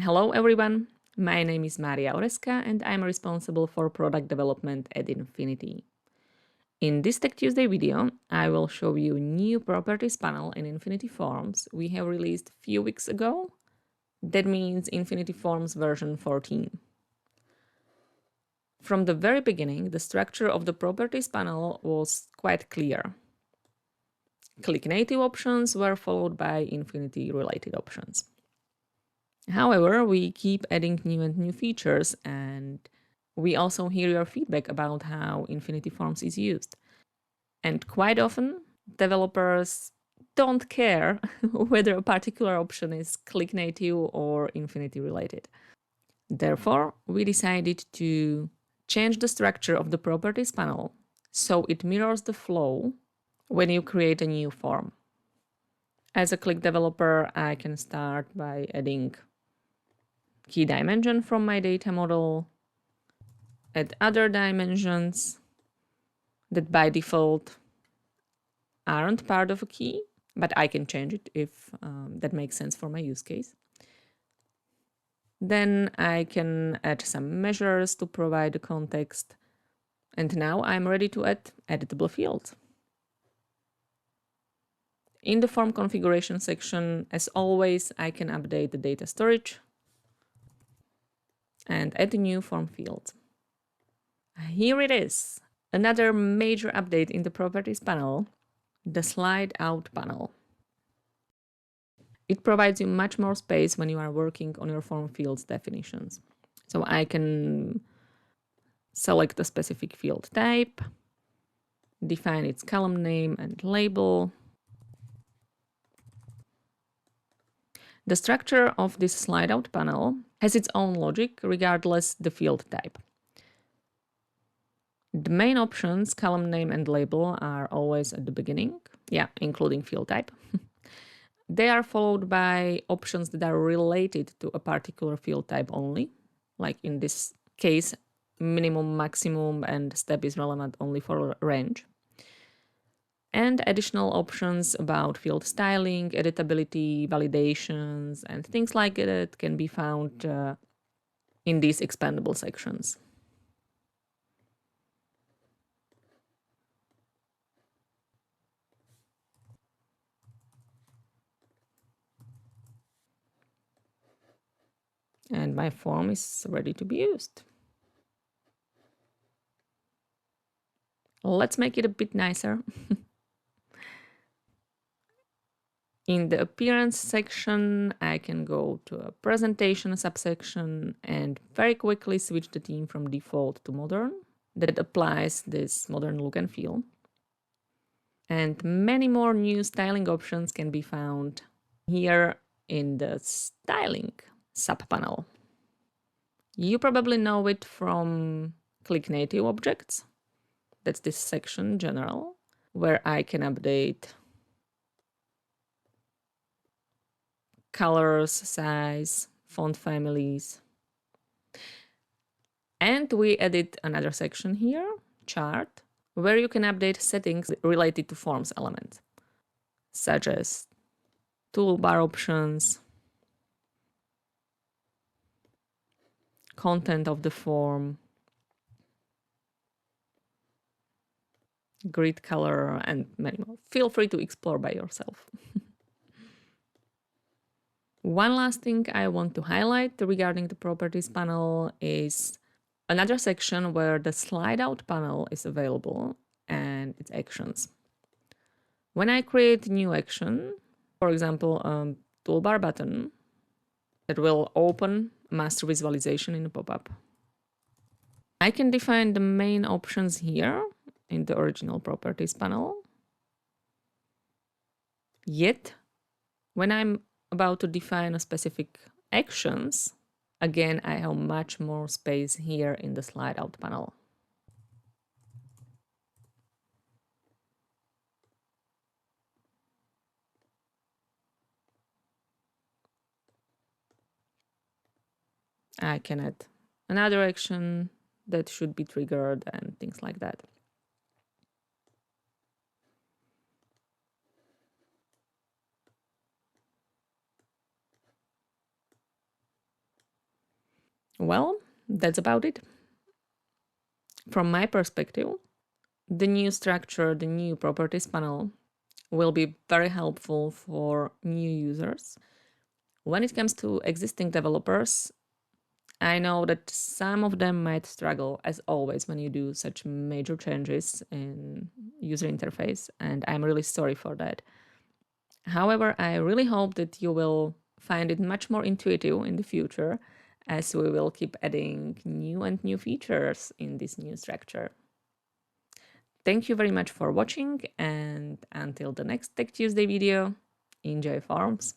Hello everyone, my name is Maria Oreska and I'm responsible for product development at Infinity. In this TechTuesday video, I will show you a new properties panel in Infinity Forms we have released a few weeks ago. That means Infinity Forms version 14. From the very beginning, the structure of the properties panel was quite clear. Click native options were followed by Infinity related options. However, we keep adding new and new features, and we also hear your feedback about how Infinity Forms is used. And quite often, developers don't care whether a particular option is click native or Infinity related. Therefore, we decided to change the structure of the properties panel so it mirrors the flow when you create a new form. As a Click developer, I can start by adding key dimension from my data model, add other dimensions that by default aren't part of a key, but I can change it if that makes sense for my use case. Then I can add some measures to provide the context. And now I'm ready to add editable fields. In the form configuration section, as always, I can update the data storage and add a new form field. Here it is, another major update in the properties panel, the slide out panel. It provides you much more space when you are working on your form fields definitions. So I can select a specific field type, define its column name and label. The structure of this slide out panel has its own logic regardless the field type. The main options, column name and label, are always at the beginning, including field type. They are followed by options that are related to a particular field type only, like in this case, minimum, maximum, and step is relevant only for range. And additional options about field styling, editability, validations, and things like that can be found in these expandable sections. And my form is ready to be used. Let's make it a bit nicer. In the appearance section, I can go to a presentation subsection and very quickly switch the theme from default to modern. That applies this modern look and feel. And many more new styling options can be found here in the styling subpanel. You probably know it from Click Native Objects. That's this section, General, where I can update colors, size, font families. And we added another section here, Chart, where you can update settings related to forms elements, such as toolbar options, content of the form, grid color, and many more. Feel free to explore by yourself. One last thing I want to highlight regarding the properties panel is another section where the slide out panel is available and its actions. When I create a new action, for example, a toolbar button that will open master visualization in a pop-up, I can define the main options here in the original properties panel. Yet, when I'm about to define a specific actions, again, I have much more space here in the slide out panel. I can add another action that should be triggered and things like that. Well, that's about it. From my perspective, the new structure, the new properties panel, will be very helpful for new users. When it comes to existing developers, I know that some of them might struggle, as always, when you do such major changes in user interface, and I'm really sorry for that. However, I really hope that you will find it much more intuitive in the future, as we will keep adding new and new features in this new structure. Thank you very much for watching, and until the next Tech Tuesday video, enjoy Forms!